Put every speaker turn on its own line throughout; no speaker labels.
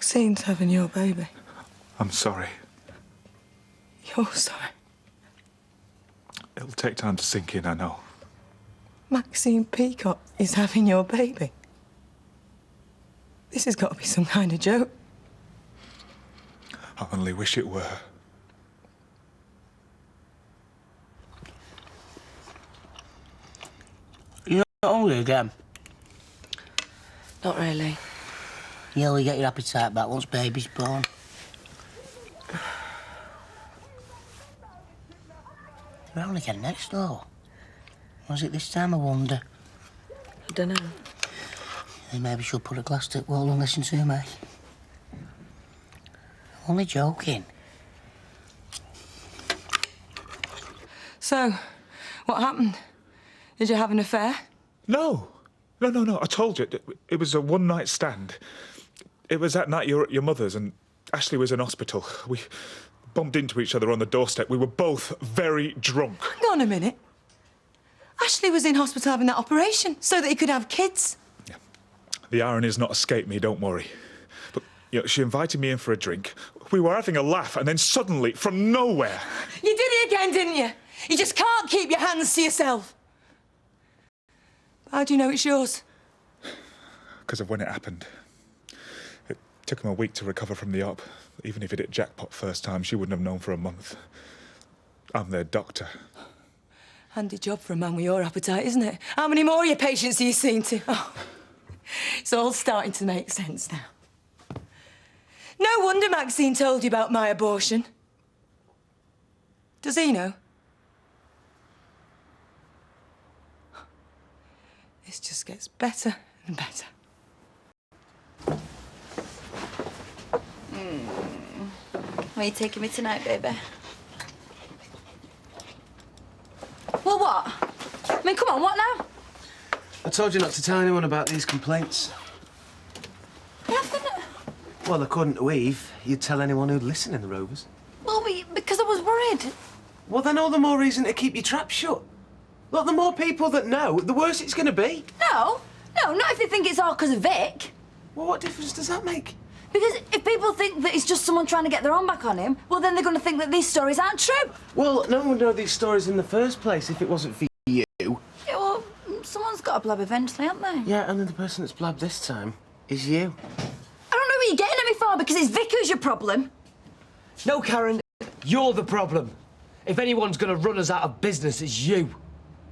Maxine's having your baby.
I'm sorry.
You're sorry.
It'll take time to sink in, I know.
Maxine Peacock is having your baby. This has got to be some kind of joke.
I only wish it were.
You're not hungry again?
Not really.
You only get your appetite back once baby's born. They're only getting next door. Was it this time, I wonder?
I don't know.
Then maybe she'll put a glass to the wall and listen to me. Only joking.
So, what happened? Did you have an affair?
No. No. I told you. It was a one-night stand. It was that night you were at your mother's and Ashley was in hospital. We bumped into each other on the doorstep. We were both very drunk.
Hang on a minute. Ashley was in hospital having that operation so that he could have kids.
Yeah. The irony's not escaped me, don't worry. But, you know, she invited me in for a drink. We were having a laugh and then suddenly, from nowhere...
You did it again, didn't you? You just can't keep your hands to yourself. How do you know it's yours?
Because of when it happened. It took him a week to recover from the op. Even if it hit jackpot first time, she wouldn't have known for a month. I'm their doctor.
Handy job for a man with your appetite, isn't it? How many more of your patients have you seen to? Oh, it's all starting to make sense now. No wonder Maxine told you about my abortion. Does he know? This just gets better and better.
Where are you taking me tonight, baby? Well, what? I mean, come on, what now?
I told you not to tell anyone about these complaints. Well, according to Eve, you'd tell anyone who'd listen in the Rovers.
Well, because I was worried.
Well, then all the more reason to keep your trap shut. Look, the more people that know, the worse it's going to be.
No, not if they think it's all because of Vic.
Well, what difference does that make?
Because if people think that it's just someone trying to get their own back on him, well, then they're going to think that these stories aren't true.
Well, no one would know these stories in the first place if it wasn't for you.
Yeah, well, someone's got to blab eventually, haven't they?
Yeah, and then the person that's blabbed this time is you.
I don't know what you're getting at me for, because it's Vic who's your problem.
No, Karen, you're the problem. If anyone's going to run us out of business, it's you.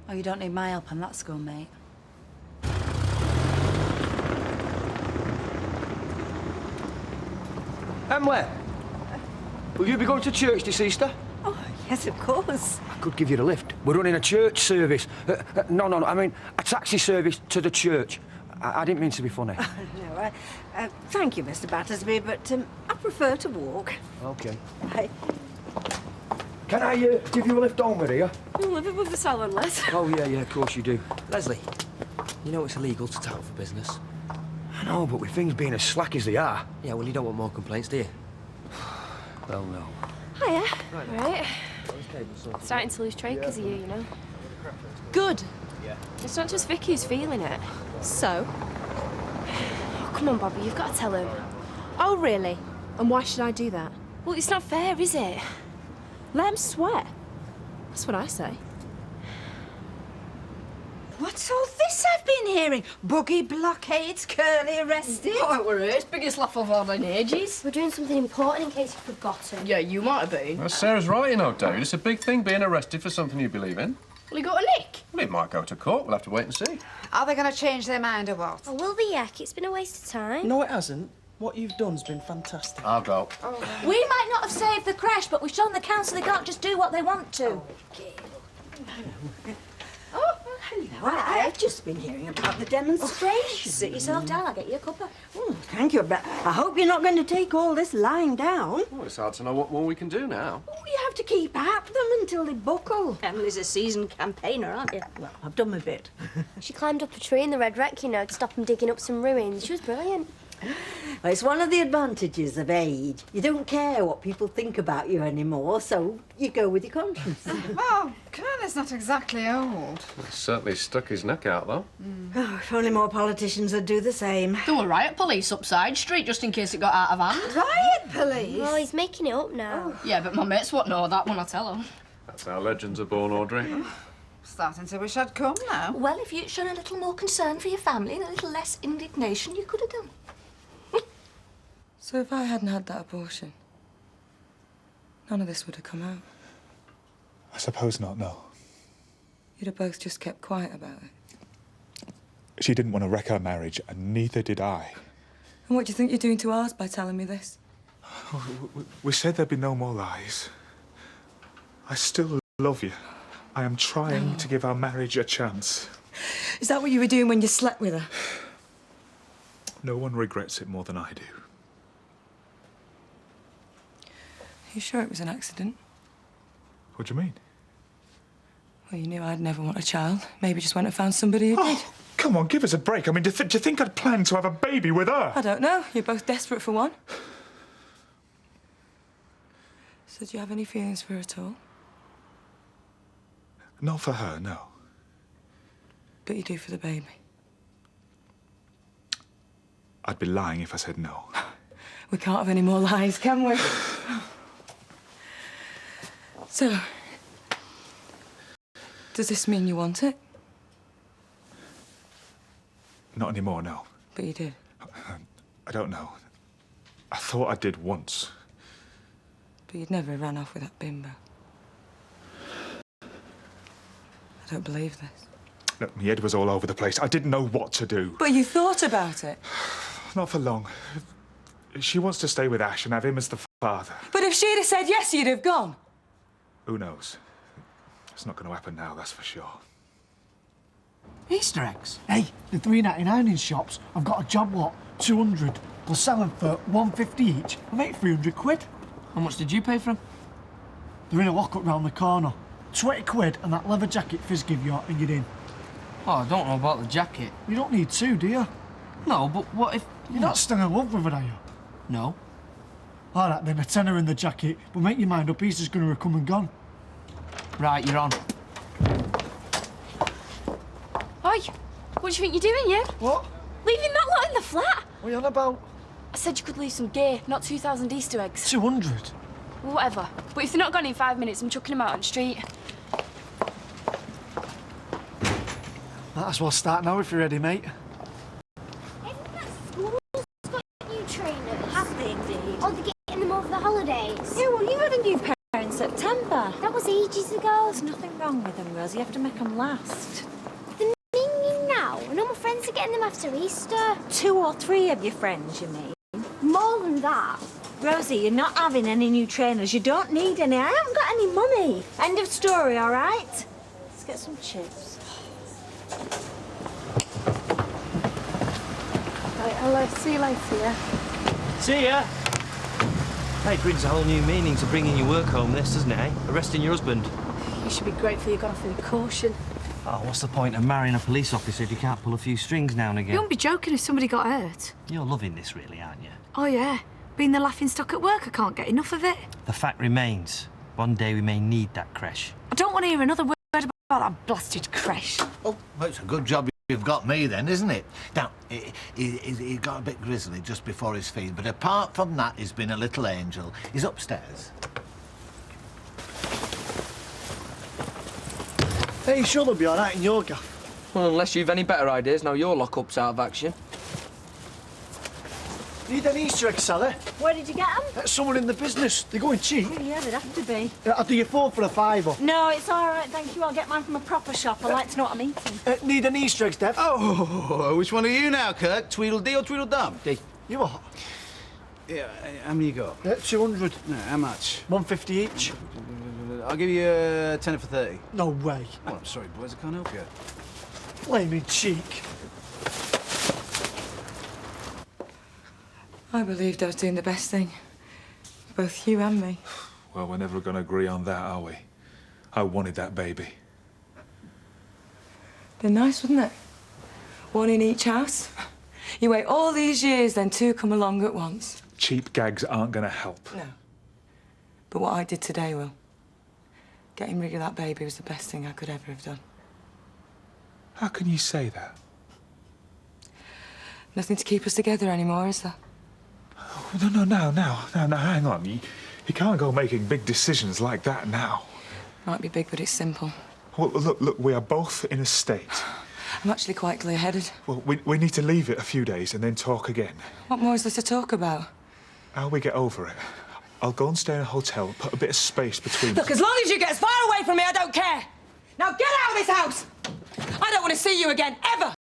Oh, you don't need my help on that score, mate.
And where? Will you be going to church this Easter?
Oh, yes, of course.
I could give you the lift. We're running a church service. No, I mean a taxi service to the church. I didn't mean to be funny.
No, thank you, Mr. Battersby, but I prefer to walk.
OK.
Bye.
Can I give you a lift home with you?
You live it with the salon, Les.
Oh, yeah, of course you do.
Leslie, you know it's illegal to tout for business.
I know, but with things being as slack as they are...
Yeah, well, you don't want more complaints, do you?
Well, no.
Hiya. Right. Starting to lose track because of you, you know. Good. It's not just Vicky who's feeling it. So? Oh, come on, Bobby, you've got to tell him. Oh, really? And why should I do that? Well, it's not fair, is it? Let him sweat. That's what I say.
What's all this I've been hearing? Buggy blockades, Curly arrested.
Oh, it were his biggest laugh I've had in ages.
We're doing something important in case you've forgotten.
Yeah, you might have been.
Well, Sarah's right, you know, David. It's a big thing being arrested for something you believe in.
Well, he got a nick.
Well, it might go to court. We'll have to wait and see.
Are they going to change their mind or what?
Oh, will the yak? It's been a waste of time.
No, it hasn't. What you've done's been fantastic.
I'll go.
Oh. We might not have saved the crash, but we've shown the council they can't just do what they want to.
Oh, hello. I've just been hearing about the demonstration.
Sit yourself down, I'll get you a cuppa.
Thank you, but I hope you're not going to take all this lying down.
Well, it's hard to know what more we can do now.
Oh, you have to keep at them until they buckle. Emily's a seasoned campaigner, aren't you? Well, I've done my bit.
She climbed up a tree in the Red Wreck, you know, to stop them digging up some ruins. She was brilliant.
Well, it's one of the advantages of age. You don't care what people think about you anymore, so you go with your conscience.
Well, Curly's not exactly old.
He's certainly stuck his neck out, though.
Oh, if only more politicians would do the same.
There were riot police up side street just in case it got out of hand.
Riot police?
Oh, he's making it up now.
Yeah, but my mates won't know that when I tell them.
That's how legends are born, Audrey.
Starting to wish I'd come now.
Well, if you'd shown a little more concern for your family and a little less indignation, you could have done. So if I hadn't had that abortion, none of this would have come out.
I suppose not, no.
You'd have both just kept quiet about it.
She didn't want to wreck our marriage, and neither did I.
And what do you think you're doing to ours by telling me this?
We said there'd be no more lies. I still love you. I am trying to give our marriage a chance.
Is that what you were doing when you slept with her?
No one regrets it more than I do.
Are you sure it was an accident?
What do you mean?
Well, you knew I'd never want a child. Maybe just went and found somebody who did.
Come on, give us a break. I mean, do you think I'd planned to have a baby with her?
I don't know. You're both desperate for one. So do you have any feelings for her at all?
Not for her, no.
But you do for the baby.
I'd be lying if I said no.
We can't have any more lies, can we? So, does this mean you want it?
Not anymore, no.
But you did.
I don't know. I thought I did once.
But you'd never ran off with that bimbo. I don't believe this.
Look, my head was all over the place. I didn't know what to do.
But you thought about it.
Not for long. She wants to stay with Ash and have him as the father.
But if she'd have said yes, you'd have gone.
Who knows? It's not going to happen now, that's for sure.
Easter eggs? Hey, they're $3.99 in shops. I've got a job lot, 200. We'll sell them for $1.50 each. I make 300 quid.
How much did you pay for them?
They're in a lock-up round the corner. 20 quid and that leather jacket Fizz give you and you're in.
Oh, I don't know about the jacket.
You don't need to, do you?
No, but what if...
You're not still in love with her, are you?
No.
All right, then, a tenner in the jacket. But make your mind up, Easter's going to have come and gone.
Right, you're on.
Oi, what do you think you're doing, you?
What?
Leaving that lot in the flat?
What are you on about?
I said you could leave some gear, not 2,000 Easter eggs.
200?
Well, whatever. But if they're not gone in 5 minutes, I'm chucking them out on the street.
Might as well start now if you're ready, mate.
New trainers. Have they indeed? Oh, they're getting them over the holidays.
Yeah, well, you had a new pair in September.
That was ages ago.
There's nothing wrong with them, Rose. You have to make them last.
They're minging now, and all my friends are getting them after Easter.
2 or 3 of your friends, you mean?
More than that.
Rosie, you're not having any new trainers. You don't need any. I haven't got any money. End of story, all right? Let's get some chips.
Right, I'll see you later, yeah?
See ya! Hey, it brings a whole new meaning to bringing your work home, this, doesn't it, eh? Arresting your husband.
You should be grateful you got off with caution.
Oh, what's the point of marrying a police officer if you can't pull a few strings now and
You
again?
won't be joking if somebody got hurt.
You're loving this, really, aren't you?
Oh, yeah. Being the laughing stock at work, I can't get enough of it.
The fact remains, one day we may need that creche.
I don't want to hear another word about that blasted creche.
Oh, well, it's a good job you've got me then, isn't it? Now, he got a bit grizzly just before his feed, but apart from that, he's been a little angel. He's upstairs.
Hey, sure they'll be all right in your gaff.
Well, unless you've any better ideas, now your lock-up's out of action.
Need an Easter egg, Sally?
Where did you get them?
Someone in the business. They're going cheap.
Yeah, they'd have to be.
I'll do you 4 for a £5.
No, it's all right, thank you. I'll get mine from a proper shop. I like to know what I'm eating.
Need an Easter egg, Dev?
Oh, which one are you now, Kirk? Tweedledee or Tweedledum?
D.
You what?
Yeah, how many you got?
200.
No, how much?
150 each.
I'll give you a tenner for 30.
No way.
Oh, I'm sorry, boys, I can't help you.
Flaming cheek.
I believed I was doing the best thing. For both you and me.
Well, we're never going to agree on that, are we? I wanted that baby.
Been nice, wouldn't it? One in each house. You wait all these years, then two come along at once.
Cheap gags aren't going to help.
No. But what I did today will. Getting rid of that baby was the best thing I could ever have done.
How can you say that?
Nothing to keep us together anymore, is there?
Oh, no, hang on. You can't go making big decisions like that now.
Might be big, but it's simple.
Well, look, we are both in a state.
I'm actually quite clear-headed.
Well, we need to leave it a few days and then talk again.
What more is there to talk about?
How we get over it. I'll go and stay in a hotel, put a bit of space between
Look, as long as you get as far away from me, I don't care. Now get out of this house! I don't want to see you again, ever!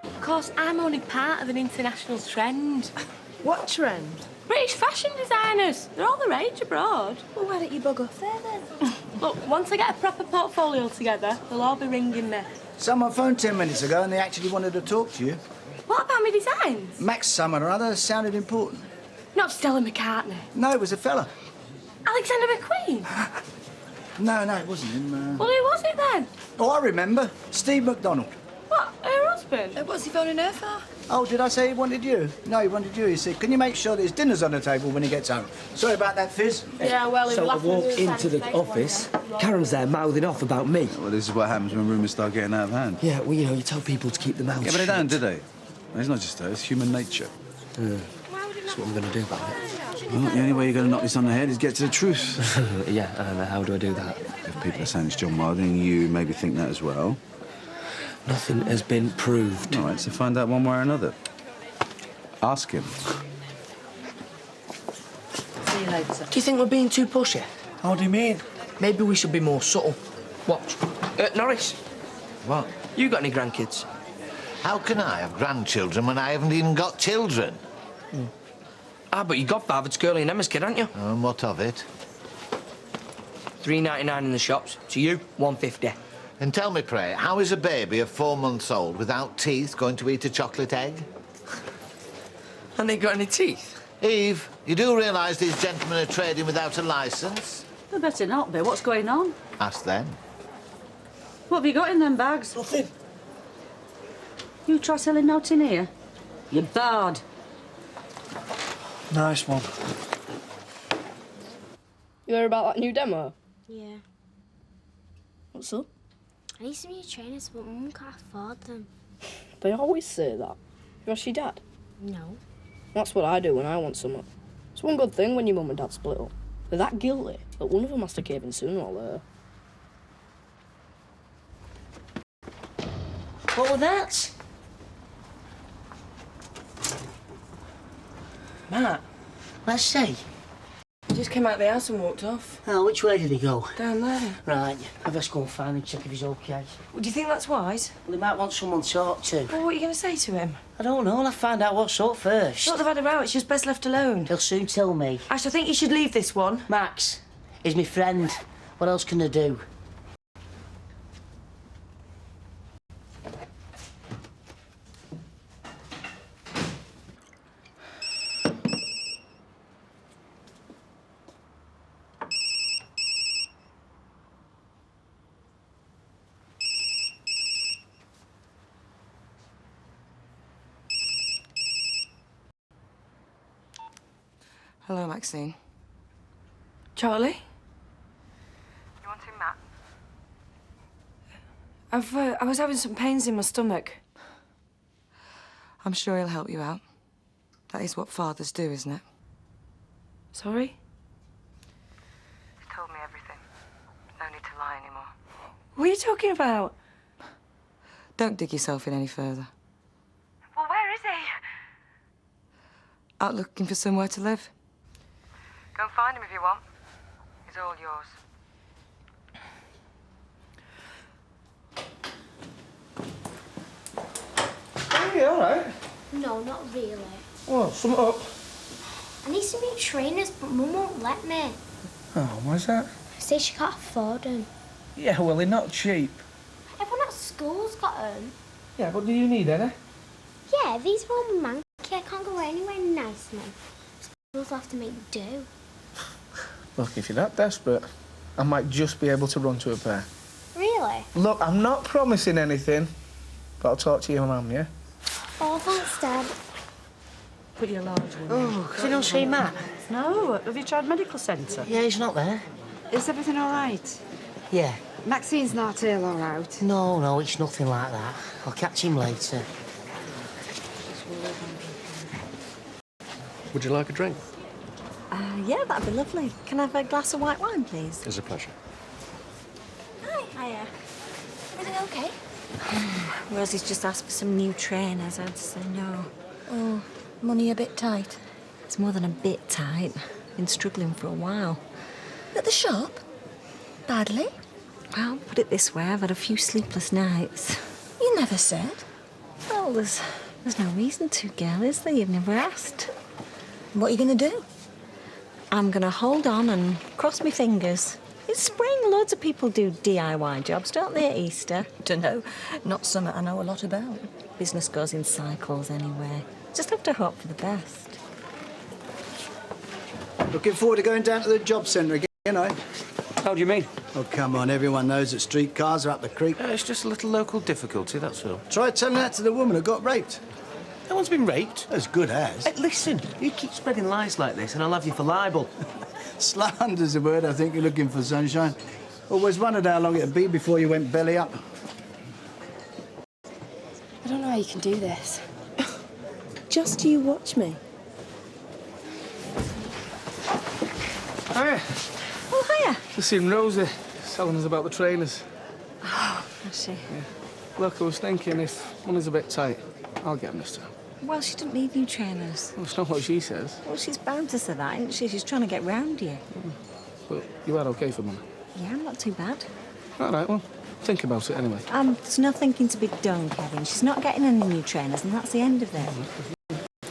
Of course, I'm only part of an international trend.
What trend?
British fashion designers. They're all the rage abroad.
Well, why don't you bug off there, then?
Look, once I get a proper portfolio together, they'll all be ringing me.
Someone phoned 10 minutes ago and they actually wanted to talk to you.
What about my designs?
Max someone or other sounded important.
Not Stella McCartney.
No, it was a fella.
Alexander McQueen.
No, it wasn't him.
Well, who was it then?
Oh, I remember. Steve McDonald.
What, her husband?
What's he phoning her for?
Oh, did I say he wanted you? No, he wanted you. He said, can you make sure that his dinner's on the table when he gets home? Sorry about that, Fizz.
Yeah, well,
So I walk into the office, Karen's there mouthing off about me.
Well, this is what happens when rumours start getting out of hand.
Yeah, well, you know, you tell people to keep their mouths
Yeah, but they
shut.
don't, do they? It's not just her, it's human nature.
That's what I'm going to do about it.
Well, the only way you're going to knock this on the head is get to the truth.
Yeah, and how do I do that?
If people are saying it's John Wilding, you maybe think that as well.
Nothing has been proved.
All right, so find out one way or another. Ask him.
See you later.
Do you think we're being too pushy?
How do you mean?
Maybe we should be more subtle. Watch. Norris,
What?
you got any grandkids?
How can I have grandchildren when I haven't even got children?
But your godfather's Curly and Emma's kid, aren't you?
And what of it?
$3.99 in the shops. To you, $1.50.
And tell me, pray, how is a baby of 4 months old without teeth going to eat a chocolate egg?
And they got any teeth?
Eve, you do realise these gentlemen are trading without a licence?
They better not be. What's going on?
Ask them.
What have you got in them bags?
Nothing.
You try selling out in here? You're barred.
Nice one.
You heard about that new demo?
Yeah.
What's up?
I need some new trainers, but Mum can't afford them.
They always say that. You ask your dad?
No.
That's what I do when I want something. It's one good thing when your mum and dad split up. They're that guilty that one of them has to cave in sooner or later.
What was that?
Matt,
Let's see.
he just came out of the house and walked off.
Oh, which way did he go?
Down there.
Right, I'll just go and find him, check if he's okay.
Well, do you think that's wise?
Well, he might want someone to talk to.
Well, what are you going to say to him?
I don't know, I'll have to find out what's up first.
Not they've had a row, it's just best left alone.
He'll soon tell me.
Ash, I think you should leave this one.
Max, he's my friend. What else can I do?
Hello, Maxine. Charlie?
You wanting Matt?
I was having some pains in my stomach.
I'm sure he'll help you out. That is what fathers do, isn't it?
Sorry?
He's told me everything. No need to lie anymore.
What are you talking about?
Don't dig yourself in any further.
Well, where is he?
Out looking for somewhere to live?
Go and find him if you want. He's all yours.
Are you all right?
No, not really.
Oh, something up.
I need some new trainers, but Mum won't let me.
Oh, why's that?
Says she can't afford them.
Yeah, well, they're not cheap.
Everyone at school's got them.
Yeah, but do you need any?
Yeah, these are all manky. I can't go anywhere nice, Mum. Schools have to make do.
Look, if you're that desperate, I might just be able to run to a pair.
Really?
Look, I'm not promising anything, but I'll talk to your mum, yeah?
Oh, thanks, Dad.
Pretty large one.
Oh, have you not seen Matt?
No, have you tried medical centre?
Yeah, he's not there.
Is everything all right?
Yeah.
Maxine's not ill or out?
No, it's nothing like that. I'll catch him later.
Would you like a drink?
Yeah, that'd be lovely. Can I have a glass of white wine, please?
It's a pleasure.
Hi. Hiya.
Everything okay?
Rosie's just asked for some new trainers. I had to say no.
Oh, money a bit tight.
It's more than a bit tight. Been struggling for a while.
At the shop? Badly?
Well, put it this way, I've had a few sleepless nights.
You never said.
Well, there's no reason to, girl, is there? You've never asked.
What are you going to do?
I'm going to hold on and cross my fingers. It's spring. Loads of people do DIY jobs, don't they, at Easter?
Dunno. Not something I know a lot about.
Business goes in cycles anyway. Just have to hope for the best.
Looking forward to going down to the job centre again, eh?
How do you mean?
Oh, come on. Everyone knows that streetcars are up the creek.
It's just a little local difficulty, that's all.
Try telling that to the woman who got raped.
No one's been raped.
As good as.
Hey, listen, you keep spreading lies like this and I'll have you for libel.
Slander's the word I think you're looking for, sunshine. Always wondered how long it'd be before you went belly up.
I don't know how you can do this.
Just you watch me.
Hiya.
Oh, hiya.
Just seen Rosie telling us about the trainers.
Oh, I see.
Yeah. Look, I was thinking if money's a bit tight, I'll get them this time.
Well, she didn't need new trainers.
Well, it's not what she says.
Well, she's bound to say that, isn't she? She's trying to get round you.
But you are okay for money.
Yeah, I'm not too bad.
All right, well, think about it anyway.
There's no thinking to be done, Kevin. She's not getting any new trainers, and that's the end of it.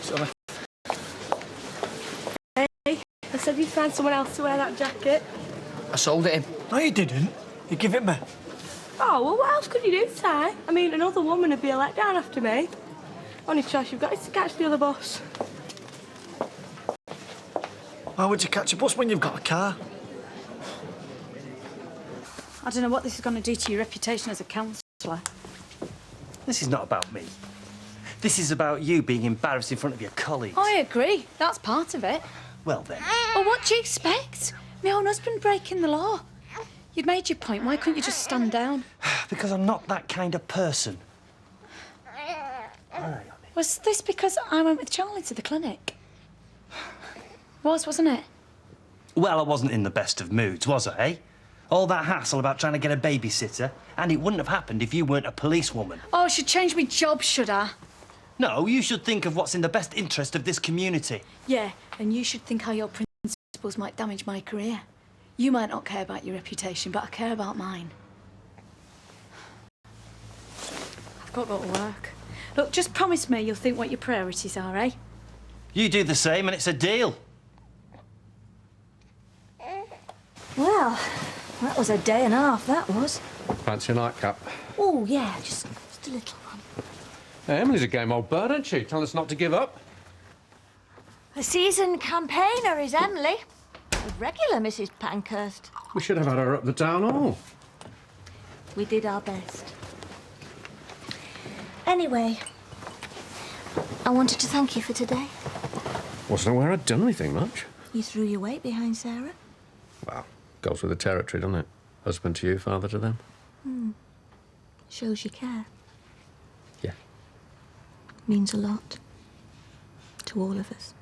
Sorry.
Hey, I said you'd find someone else to wear that jacket.
I sold it him.
No, you didn't. You give it me.
Oh, well, what else could you do, Ty? I mean, another woman would be a letdown after me. Only choice you've got is to catch the other bus.
Why would you catch a bus when you've got a car?
I don't know what this is going to do to your reputation as a counsellor.
This is not about me. This is about you being embarrassed in front of your colleagues.
I agree. That's part of it.
Well, then.
Well, what do you expect? My own husband breaking the law. You'd made your point. Why couldn't you just stand down?
Because I'm not that kind of person.
Was this because I went with Charlie to the clinic? Wasn't it?
Well, I wasn't in the best of moods, was I, eh? All that hassle about trying to get a babysitter, and it wouldn't have happened if you weren't a policewoman.
Oh, I should change my job, should I?
No, you should think of what's in the best interest of this community.
Yeah, and you should think how your principles might damage my career. You might not care about your reputation, but I care about mine. I've got to go to work. Look, just promise me you'll think what your priorities are, eh?
You do the same, and it's a deal.
Well, that was a day and a half, that was.
Fancy a nightcap?
Oh, yeah, just a little one.
Hey, Emily's a game old bird, isn't she? Tell us not to give up.
A seasoned campaigner is Emily. A regular Mrs. Pankhurst.
We should have had her up the town hall.
We did our best. Anyway, I wanted to thank you for today.
Wasn't aware I'd done anything much.
You threw your weight behind Sarah.
Well, goes with the territory, doesn't it? Husband to you, father to them.
Shows you care.
Yeah.
Means a lot. To all of us.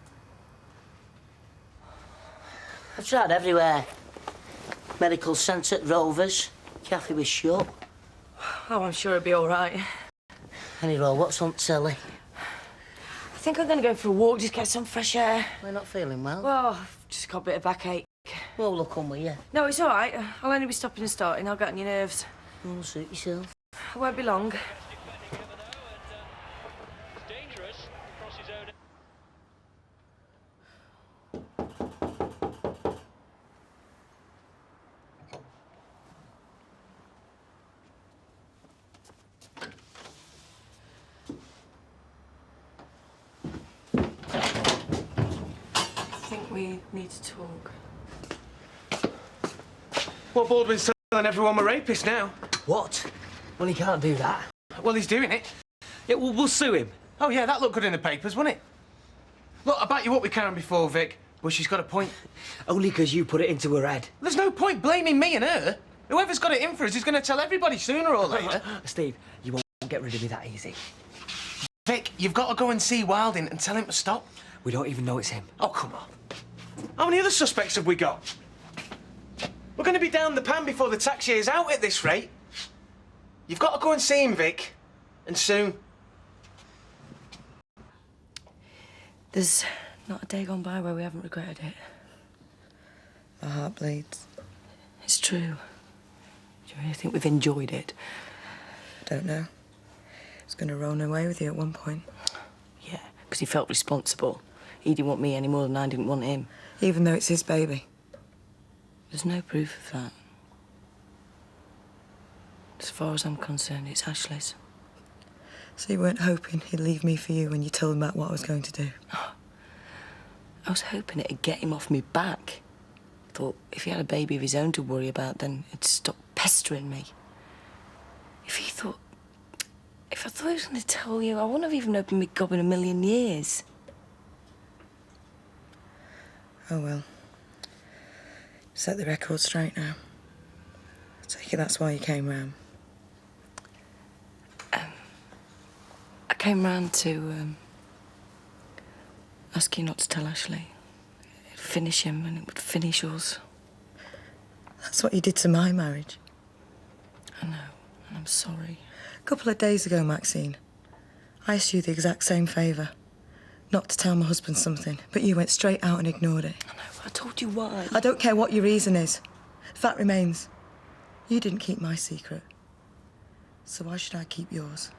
I've tried everywhere. Medical centre, Rovers, cafe was shut.
Oh, I'm sure it'll be all right.
Anyway, what's on telly?
I think I'm going to go for a walk, just get some fresh air.
We're not feeling well.
Well, I've just got a bit of backache.
Well, look on with you.
No, it's all right. I'll only be stopping and starting. I'll get on your nerves.
Oh, suit yourself.
I won't be long. We need to talk.
Well, Baldwin's telling everyone we're rapists now.
What? Well, he can't do that.
Well, he's doing it.
Yeah, we'll sue him.
Oh, yeah, that looked good in the papers, wouldn't it? Look, I backed you up with Karen before, Vic, but she's got a point.
Only because you put it into her head.
There's no point blaming me and her. Whoever's got it in for us is going to tell everybody sooner or later.
Steve, you won't get rid of me that easy.
Vic, you've got to go and see Wilding and tell him to stop.
We don't even know it's him.
Oh, come on. How many other suspects have we got? We're going to be down the pan before the tax year's out at this rate. You've got to go and see him, Vic. And soon.
There's not a day gone by where we haven't regretted it.
My heart bleeds.
It's true. Do you really think we've enjoyed it?
I don't know. I was going to run away with you at one point.
Yeah, because he felt responsible. He didn't want me any more than I didn't want him.
Even though it's his baby.
There's no proof of that. As far as I'm concerned, it's Ashley's.
So you weren't hoping he'd leave me for you when you told him about what I was going to do?
I was hoping it'd get him off me back. Thought if he had a baby of his own to worry about, then he'd stop pestering me. If I thought he was going to tell you, I wouldn't have even opened my gob in a million years.
Oh, well. Set the record straight now. I take it that's why you came round.
I came round to ask you not to tell Ashley. It'd finish him and it would finish us.
That's what you did to my marriage.
I know, and I'm sorry.
A couple of days ago, Maxine, I asked you the exact same favour. Not to tell my husband something, but you went straight out and ignored it.
I know, I told you why.
I don't care what your reason is. Fact remains, you didn't keep my secret. So why should I keep yours?